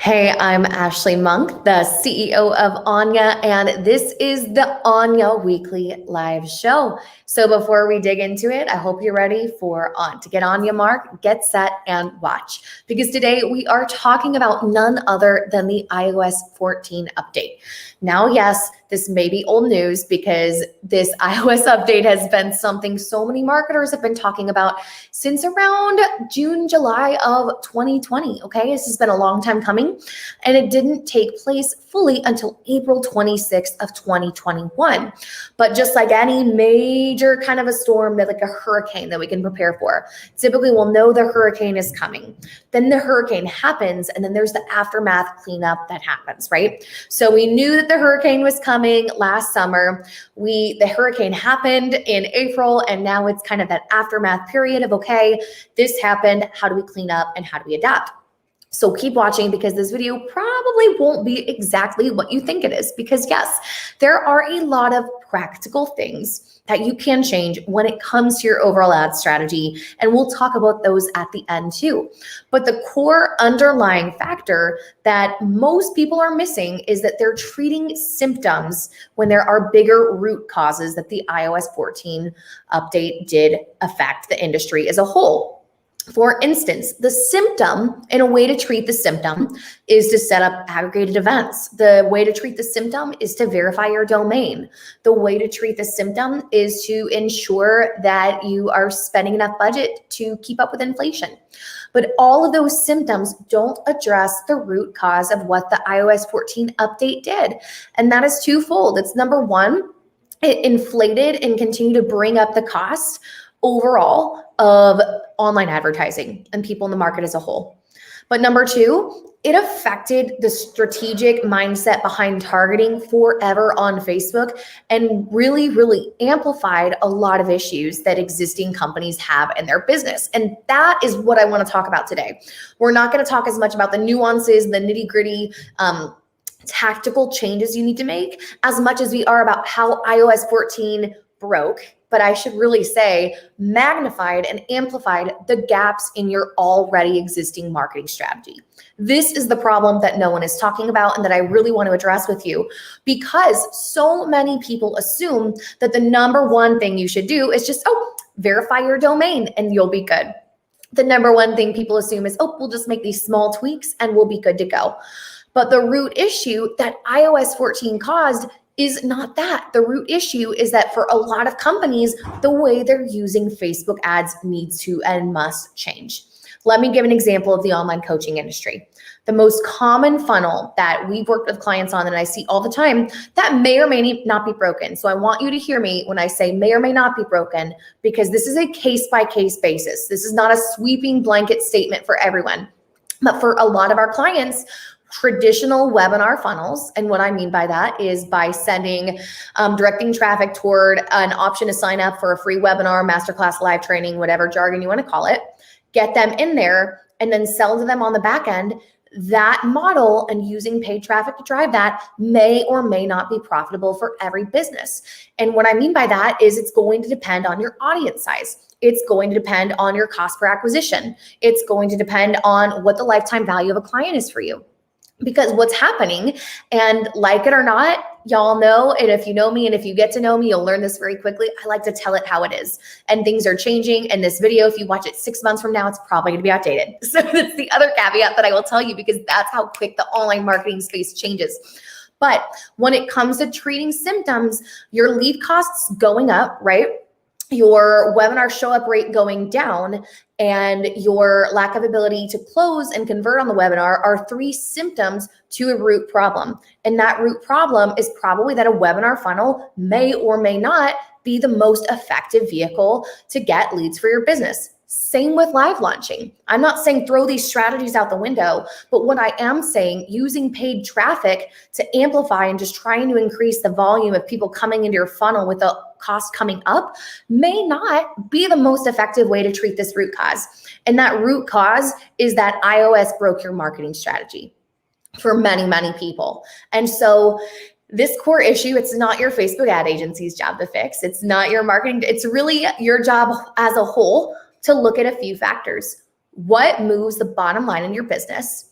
Hey, I'm Ashley Monk, the CEO of Onya, and this is the Onya Weekly Live Show. So before we dig into it, I hope you're ready to get on your mark, get set, and watch. Because today we are talking about none other than the iOS 14 update. Now, yes, this may be old news because this iOS update has been something so many marketers have been talking about since around June, July of 2020. Okay, this has been a long time coming, and it didn't take place fully until April 26th of 2021. But just like any major kind of a storm, like a hurricane that we can prepare for, typically we'll know the hurricane is coming. Then the hurricane happens, and then there's the aftermath cleanup that happens, right? So we knew that the hurricane was coming last summer. The hurricane happened in April, and now it's kind of that aftermath period of, okay, this happened, how do we clean up and how do we adapt? So keep watching because this video probably won't be exactly what you think it is, because yes, there are a lot of practical things that you can change when it comes to your overall ad strategy, and we'll talk about those at the end too. But the core underlying factor that most people are missing is that they're treating symptoms when there are bigger root causes that the iOS 14 update did affect the industry as a whole. For instance, the symptom, and a way to treat the symptom is to set up aggregated events. The way to treat the symptom is to verify your domain. The way to treat the symptom is to ensure that you are spending enough budget to keep up with inflation. But all of those symptoms don't address the root cause of what the iOS 14 update did. And that is twofold. It's number one, it inflated and continued to bring up the cost overall of online advertising and people in the market as a whole. But number two, it affected the strategic mindset behind targeting forever on Facebook and really amplified a lot of issues that existing companies have in their business. And that is what I want to talk about today. We're not going to talk as much about the nuances, the nitty-gritty, tactical changes you need to make, as much as we are about how iOS 14 broke, but I should really say magnified and amplified the gaps in your already existing marketing strategy. This is the problem that no one is talking about and that I really want to address with you, because so many people assume that the number one thing you should do is just, verify your domain and you'll be good. The number one thing people assume is, we'll just make these small tweaks and we'll be good to go. But the root issue that iOS 14 caused is not that. The root issue is that for a lot of companies, the way they're using Facebook ads needs to and must change. Let me give an example of the online coaching industry. The most common funnel that we've worked with clients on and I see all the time, that may or may not be broken. So I want you to hear me when I say may or may not be broken, because this is a case-by-case basis. This is not a sweeping blanket statement for everyone. But for a lot of our clients, traditional webinar funnels, and what I mean by that is by directing traffic toward an option to sign up for a free webinar, masterclass, live training, whatever jargon you want to call it, get them in there and then sell to them on the back end. That model and using paid traffic to drive that may or may not be profitable for every business. And what I mean by that is it's going to depend on your audience size. It's going to depend on your cost per acquisition. It's going to depend on what the lifetime value of a client is for you. Because what's happening, and like it or not, y'all know, and if you know me and if you get to know me, you'll learn this very quickly. I like to tell it how it is. And things are changing. And this video, if you watch it 6 months from now, it's probably going to be outdated. So that's the other caveat that I will tell you, because that's how quick the online marketing space changes. But when it comes to treating symptoms, your lead costs going up, right? Your webinar show up rate going down, and your lack of ability to close and convert on the webinar are three symptoms to a root problem. And that root problem is probably that a webinar funnel may or may not be the most effective vehicle to get leads for your business. Same with live launching. I'm not saying throw these strategies out the window, but what I am saying, using paid traffic to amplify and just trying to increase the volume of people coming into your funnel with the cost coming up may not be the most effective way to treat this root cause. And that root cause is that iOS broke your marketing strategy for many people. And so this core issue, it's not your Facebook ad agency's job to fix. It's not your marketing. It's really your job as a whole to look at a few factors. What moves the bottom line in your business?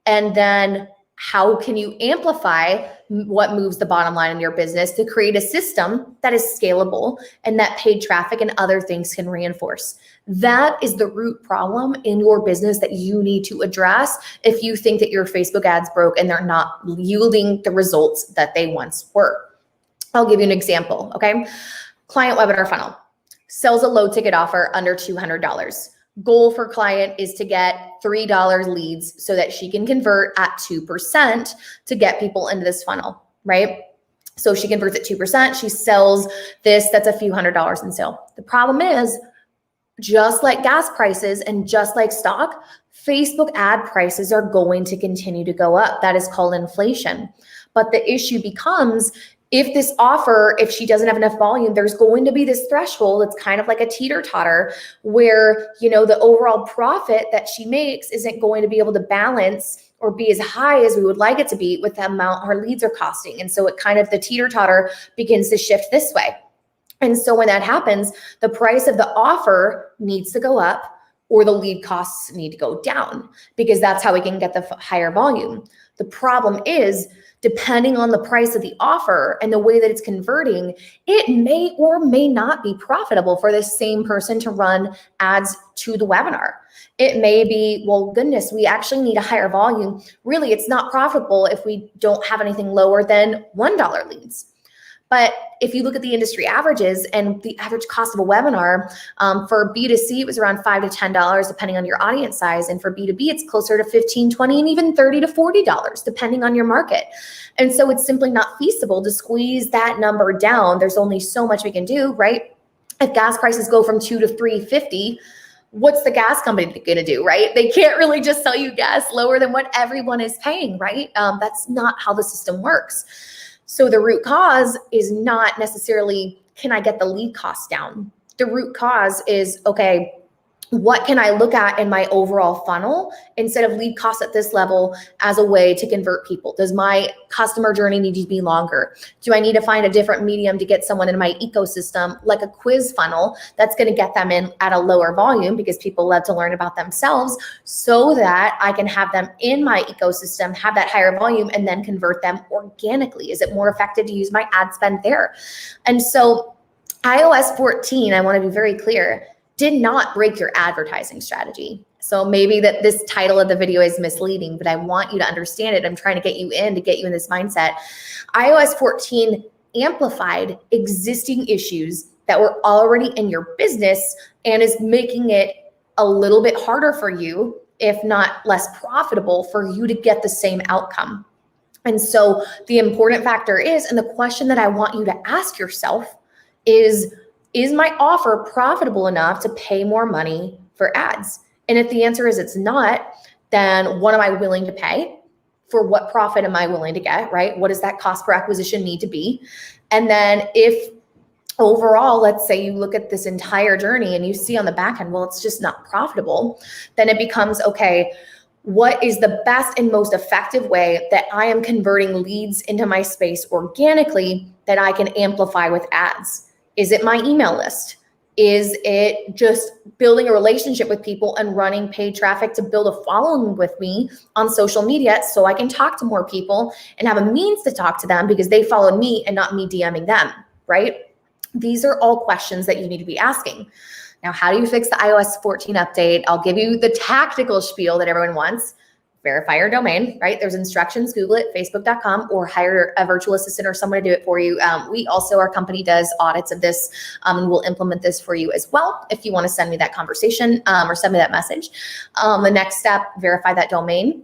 And then how can you amplify what moves the bottom line in your business to create a system that is scalable and that paid traffic and other things can reinforce? That is the root problem in your business that you need to address if you think that your Facebook ads broke and they're not yielding the results that they once were. I'll give you an example, okay? Client webinar funnel sells a low ticket offer under $200. Goal for client is to get $3 leads so that she can convert at 2% to get people into this funnel, right? So she converts at 2%, she sells this, that's a few $100s in sale. The problem is, just like gas prices and just like stock, Facebook ad prices are going to continue to go up. That is called inflation. But the issue becomes, if this offer, if she doesn't have enough volume, there's going to be this threshold. It's kind of like a teeter-totter where, the overall profit that she makes isn't going to be able to balance or be as high as we would like it to be with the amount her leads are costing. And so it kind of, the teeter-totter begins to shift this way. And so when that happens, the price of the offer needs to go up or the lead costs need to go down, because that's how we can get the higher volume. The problem is, depending on the price of the offer and the way that it's converting, it may or may not be profitable for the same person to run ads to the webinar. It may be, well, goodness, we actually need a higher volume. Really, it's not profitable if we don't have anything lower than $1 leads. But if you look at the industry averages and the average cost of a webinar, for B2C, it was around $5 to $10, depending on your audience size. And for B2B, it's closer to $15, $20, and even $30 to $40, depending on your market. And so it's simply not feasible to squeeze that number down. There's only so much we can do, right? If gas prices go from $2 to $3.50, what's the gas company going to do, right? They can't really just sell you gas lower than what everyone is paying, right? That's not how the system works. So the root cause is not necessarily, can I get the lead costs down? The root cause is, okay, what can I look at in my overall funnel instead of lead costs at this level as a way to convert people? Does my customer journey need to be longer? Do I need to find a different medium to get someone in my ecosystem, like a quiz funnel that's going to get them in at a lower volume, because people love to learn about themselves, so that I can have them in my ecosystem, have that higher volume, and then convert them organically? Is it more effective to use my ad spend there? And so iOS 14, I want to be very clear, did not break your advertising strategy. So maybe that this title of the video is misleading, but I want you to understand it. I'm trying to get you in this mindset. iOS 14 amplified existing issues that were already in your business and is making it a little bit harder for you, if not less profitable, for you to get the same outcome. And so the important factor is, and the question that I want you to ask yourself is my offer profitable enough to pay more money for ads? And if the answer is it's not, then what am I willing to pay? For what profit am I willing to get, right? What does that cost per acquisition need to be? And then if overall, let's say you look at this entire journey and you see on the back end, well, it's just not profitable, then it becomes, okay, what is the best and most effective way that I am converting leads into my space organically that I can amplify with ads? Is it my email list? Is it just building a relationship with people and running paid traffic to build a following with me on social media so I can talk to more people and have a means to talk to them because they followed me and not me DMing them, right? These are all questions that you need to be asking. Now, how do you fix the iOS 14 update? I'll give you the tactical spiel that everyone wants. Verify your domain, right? There's instructions, Google it, facebook.com, or hire a virtual assistant or someone to do it for you. We also, our company does audits of this, and we'll implement this for you as well. If you want to send me that conversation or send me that message. The next step, verify that domain.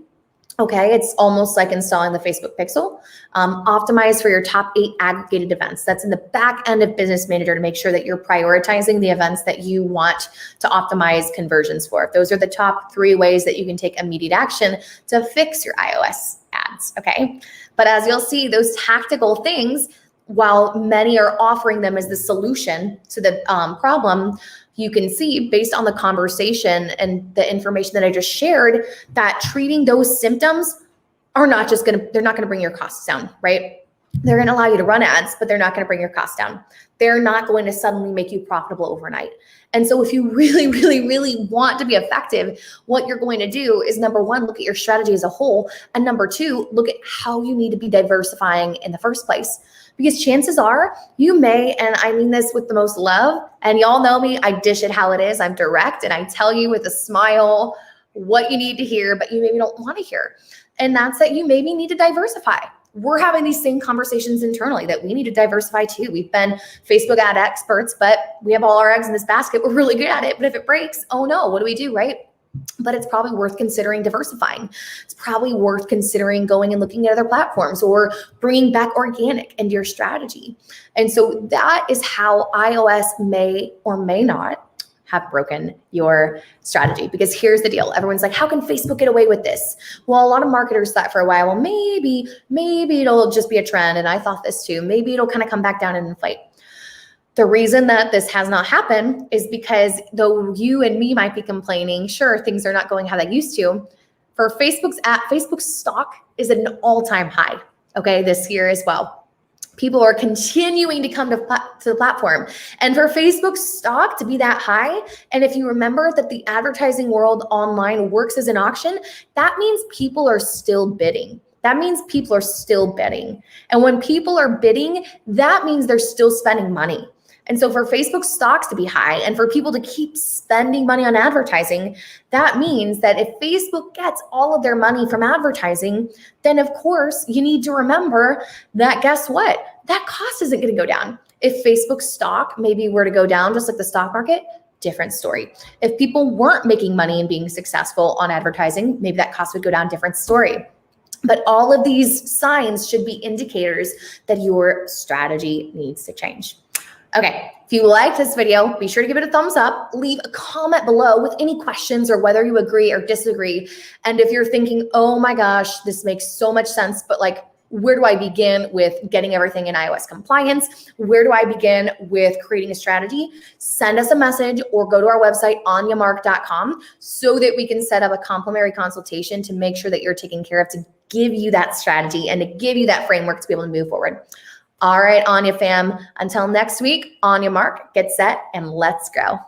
Okay, it's almost like installing the Facebook Pixel. Optimize for your top 8 aggregated events. That's in the back end of Business Manager to make sure that you're prioritizing the events that you want to optimize conversions for. Those are the top 3 ways that you can take immediate action to fix your iOS ads, okay? But as you'll see, those tactical things, while many are offering them as the solution to the problem, you can see based on the conversation and the information that I just shared that treating those symptoms are not just they're not gonna bring your costs down, right? They're going to allow you to run ads, but they're not going to bring your costs down. They're not going to suddenly make you profitable overnight. And so if you really, really, really want to be effective, what you're going to do is, number one, look at your strategy as a whole. And number two, look at how you need to be diversifying in the first place. Because chances are you may, and I mean this with the most love, and y'all know me, I dish it how it is. I'm direct and I tell you with a smile what you need to hear, but you maybe don't want to hear. And that's that you maybe need to diversify. We're having these same conversations internally that we need to diversify too. We've been Facebook ad experts, but we have all our eggs in this basket. We're really good at it. But if it breaks, oh no, what do we do, right? But it's probably worth considering diversifying. It's probably worth considering going and looking at other platforms or bringing back organic into your strategy. And so that is how iOS may or may not have broken your strategy. Because here's the deal. Everyone's like, how can Facebook get away with this? Well, a lot of marketers thought for a while, well, maybe it'll just be a trend. And I thought this too. Maybe it'll kind of come back down and inflate. The reason that this has not happened is because though you and me might be complaining, sure, things are not going how they used to, for Facebook's stock is at an all-time high, okay, this year as well. People are continuing to come to the platform. And for Facebook stock to be that high, and if you remember that the advertising world online works as an auction, that means people are still bidding. That means people are still bidding. And when people are bidding, that means they're still spending money. And so for Facebook stocks to be high and for people to keep spending money on advertising, that means that if Facebook gets all of their money from advertising, then of course you need to remember that, guess what? That cost isn't going to go down. If Facebook stock maybe were to go down, just like the stock market, different story. If people weren't making money and being successful on advertising, maybe that cost would go down, different story. But all of these signs should be indicators that your strategy needs to change. Okay, if you like this video, be sure to give it a thumbs up, leave a comment below with any questions or whether you agree or disagree. And if you're thinking, oh my gosh, this makes so much sense, but like, where do I begin with getting everything in iOS compliance? Where do I begin with creating a strategy? Send us a message or go to our website, onyamark.com, so that we can set up a complimentary consultation to make sure that you're taken care of, to give you that strategy and to give you that framework to be able to move forward. All right, Onya fam, until next week, on your mark, get set, and let's go.